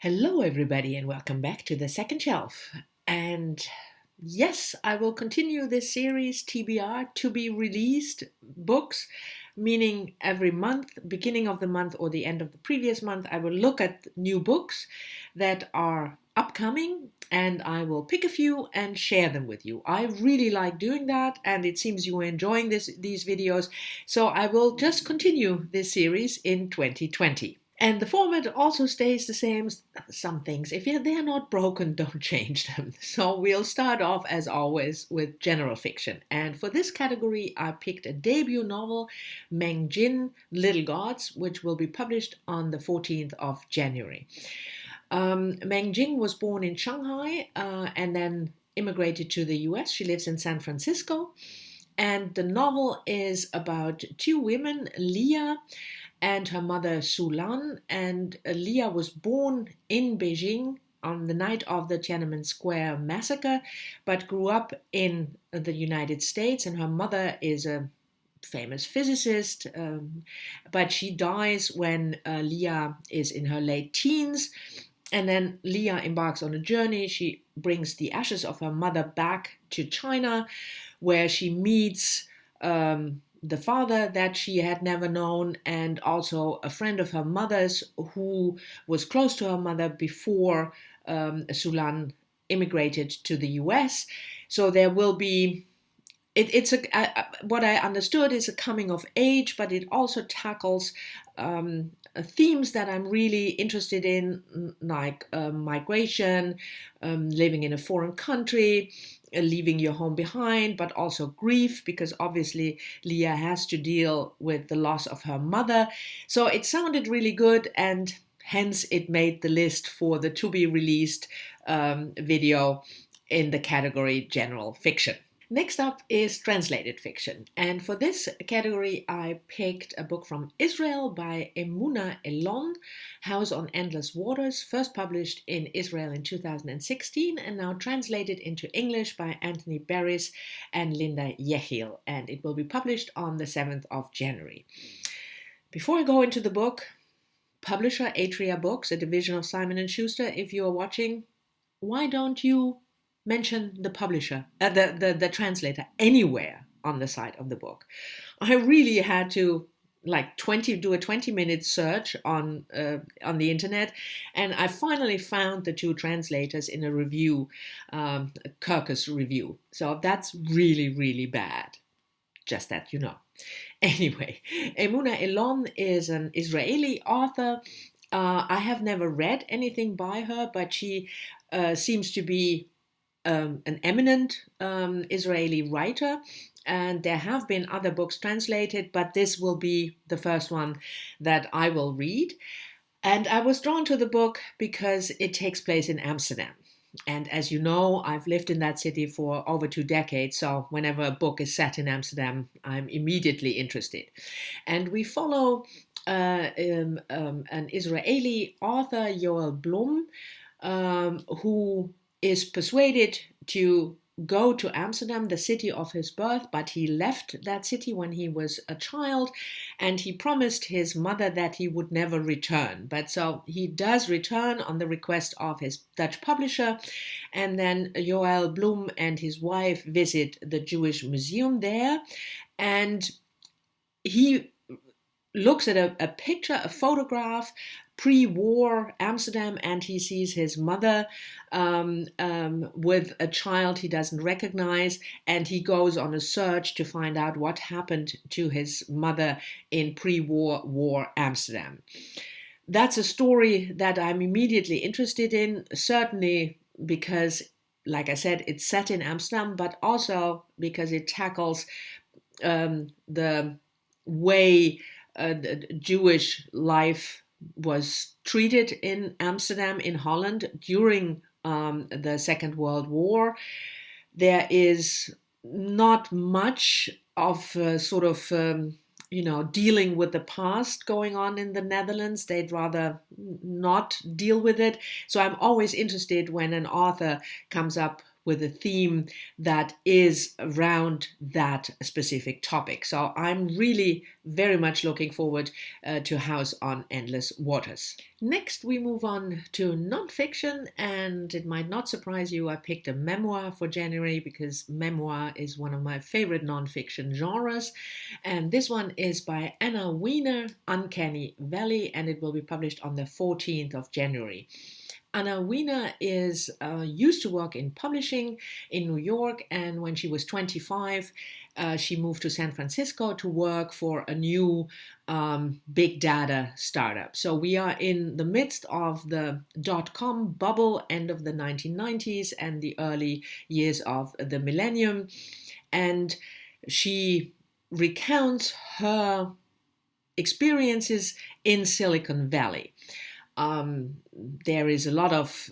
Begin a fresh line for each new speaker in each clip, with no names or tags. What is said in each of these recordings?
Hello, everybody, and welcome back to the second shelf. And yes, I will continue this series, TBR, to be released books, meaning every month, beginning of the month or the end of the previous month, I will look at new books that are upcoming and I will pick a few and share them with you. I really like doing that, and it seems you are enjoying these videos, so I will just continue this series in 2020. And the format also stays the same. Some things, if they are not broken, don't change them. So we'll start off, as always, with general fiction. And for this category, I picked a debut novel, Meng, Little Gods, which will be published on the 14th of January. Meng was born in Shanghai and then immigrated to the US. She lives in San Francisco. And the novel is about two women, Leah and her mother Sulan, and Leah was born in Beijing on the night of the Tiananmen Square massacre, but grew up in the United States, and her mother is a famous physicist, but she dies when Leah is in her late teens, and then Leah embarks on a journey. She brings the ashes of her mother back to China, where she meets the father that she had never known, and also a friend of her mother's who was close to her mother before Sulan immigrated to the US. So there will be, what I understood is a coming of age, but it also tackles themes that I'm really interested in, like migration, living in a foreign country, leaving your home behind, but also grief, because obviously Leah has to deal with the loss of her mother. So it sounded really good, and hence it made the list for the to be released video in the category general fiction. Next up is translated fiction, and for this category I picked a book from Israel by Emuna Elon, Haus on Endless Waters, first published in Israel in 2016 and now translated into English by Anthony Barris and Linda Yechiel, and it will be published on the 7th of January. Before I go into the book, publisher Atria Books, a division of Simon & Schuster, if you are watching, why don't you mention the publisher, the translator anywhere on the side of the book? I really had to do a 20-minute search on the internet, and I finally found the two translators in a review, Kirkus review. So that's really, really bad. Just that you know. Anyway, Emuna Elon is an Israeli author. I have never read anything by her, but she seems to be an eminent Israeli writer, and there have been other books translated, but this will be the first one that I will read. And I was drawn to the book because it takes place in Amsterdam. And as you know, I've lived in that city for over 2 decades, so whenever a book is set in Amsterdam, I'm immediately interested. And we follow an Israeli author, Yechiel Blum, who is persuaded to go to Amsterdam, the city of his birth, but he left that city when he was a child, and he promised his mother that he would never return. But so he does return on the request of his Dutch publisher, and then Yechiel Blum and his wife visit the Jewish museum there, and he looks at a picture, a photograph, pre-war Amsterdam, and he sees his mother with a child he doesn't recognize, and he goes on a search to find out what happened to his mother in pre-war Amsterdam. That's a story that I'm immediately interested in, certainly because, like I said, it's set in Amsterdam, but also because it tackles the way Jewish life was treated in Amsterdam, in Holland, during the Second World War. There is not much of dealing with the past going on in the Netherlands. They'd rather not deal with it. So I'm always interested when an author comes up with a theme that is around that specific topic. So I'm really very much looking forward to Haus on Endless Waters. Next, we move on to nonfiction, and it might not surprise you, I picked a memoir for January because memoir is one of my favorite nonfiction genres. And this one is by Anna Wiener, Uncanny Valley, and it will be published on the 14th of January. Anna Wiener is used to work in publishing in New York, and when she was 25, she moved to San Francisco to work for a new big data startup. So we are in the midst of the dot-com bubble, end of the 1990s and the early years of the millennium, and she recounts her experiences in Silicon Valley. There is a lot of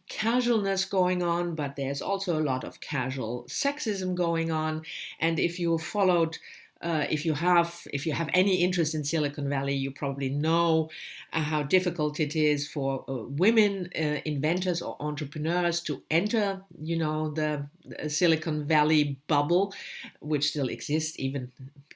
casualness going on, but there's also a lot of casual sexism going on. And if you followed, if you have any interest in Silicon Valley, you probably know how difficult it is for women inventors or entrepreneurs to enter, the Silicon Valley bubble, which still exists even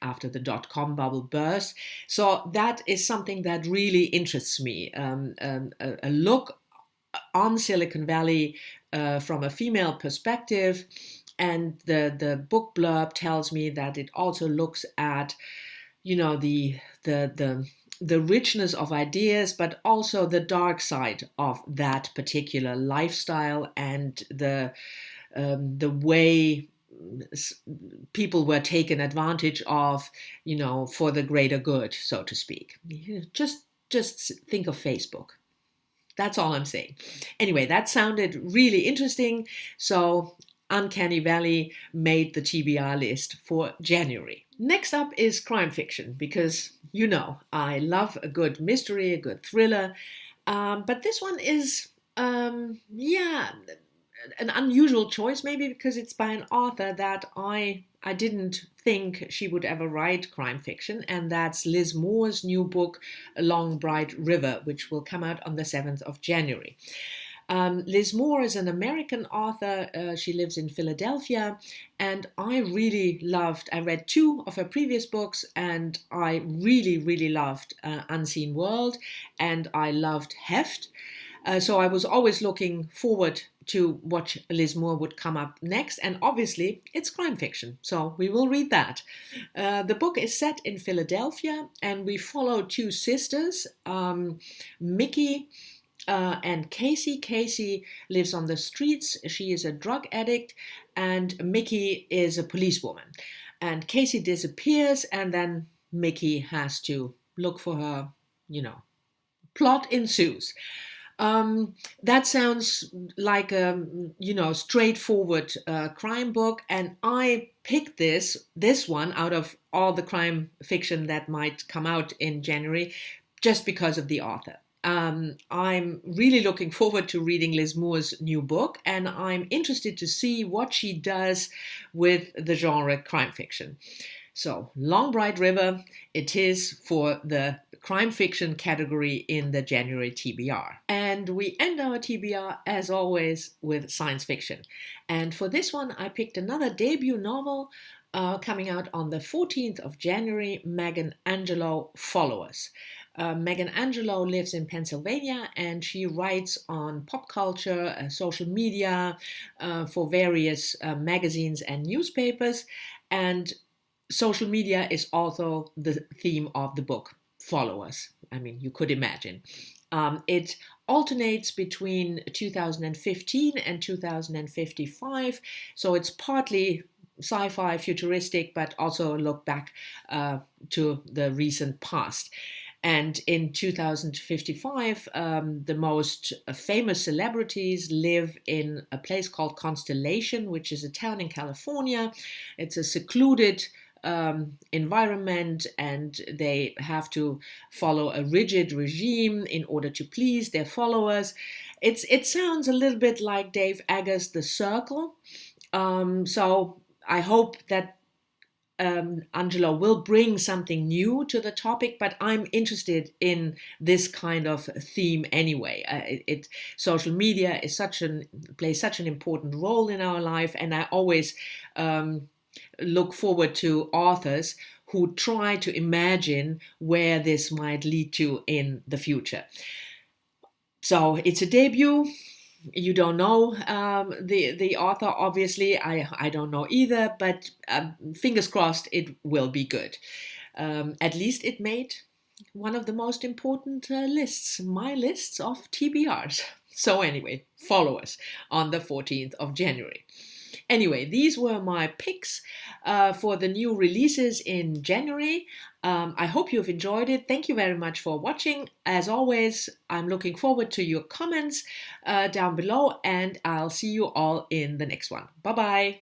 after the dot-com bubble burst. So that is something that really interests me. A look on Silicon Valley from a female perspective. And the book blurb tells me that it also looks at, the richness of ideas, but also the dark side of that particular lifestyle and the way people were taken advantage of, for the greater good, so to speak. Just think of Facebook. That's all I'm saying. Anyway, that sounded really interesting. So Uncanny Valley made the TBR list for January. Next up is crime fiction, because I love a good mystery, a good thriller. But this one is, an unusual choice, maybe because it's by an author that I didn't think she would ever write crime fiction, and that's Liz Moore's new book, Long Bright River, which will come out on the 7th of January. Liz Moore is an American author. She lives in Philadelphia, and I read 2 of her previous books, and I really, really loved Unseen World, and I loved Heft. So I was always looking forward to what Liz Moore would come up next, and obviously it's crime fiction, so we will read that. The book is set in Philadelphia, and we follow 2 sisters, Mickey and Casey. Casey lives on the streets. She is a drug addict, and Mickey is a policewoman. And Casey disappears, and then Mickey has to look for her, Plot ensues. That sounds like a, straightforward crime book, and I picked this one out of all the crime fiction that might come out in January just because of the author. I'm really looking forward to reading Liz Moore's new book, and I'm interested to see what she does with the genre crime fiction. So, Long Bright River, it is for the crime fiction category in the January TBR. And we end our TBR, as always, with science fiction. And for this one, I picked another debut novel coming out on the 14th of January, Megan Angelou, Followers. Megan Angelou lives in Pennsylvania, and she writes on pop culture, social media, for various magazines and newspapers. And social media is also the theme of the book, Followers. I mean, you could imagine. It alternates between 2015 and 2055, so it's partly sci-fi, futuristic, but also a look back to the recent past. And in 2055, the most famous celebrities live in a place called Constellation, which is a town in California. It's a secluded environment, and they have to follow a rigid regime in order to please their followers. It sounds a little bit like Dave Eggers' The Circle. So I hope that Angelo will bring something new to the topic, but I'm interested in this kind of theme anyway. Social media is plays such an important role in our life, and I always look forward to authors who try to imagine where this might lead to in the future. So it's a debut. You don't know the author, obviously. I don't know either, but fingers crossed it will be good. At least it made one of the most important lists, my lists of TBRs. So anyway, follow us on the 14th of January. Anyway, these were my picks for the new releases in January. I hope you've enjoyed it. Thank you very much for watching. As always, I'm looking forward to your comments down below, and I'll see you all in the next one. Bye-bye.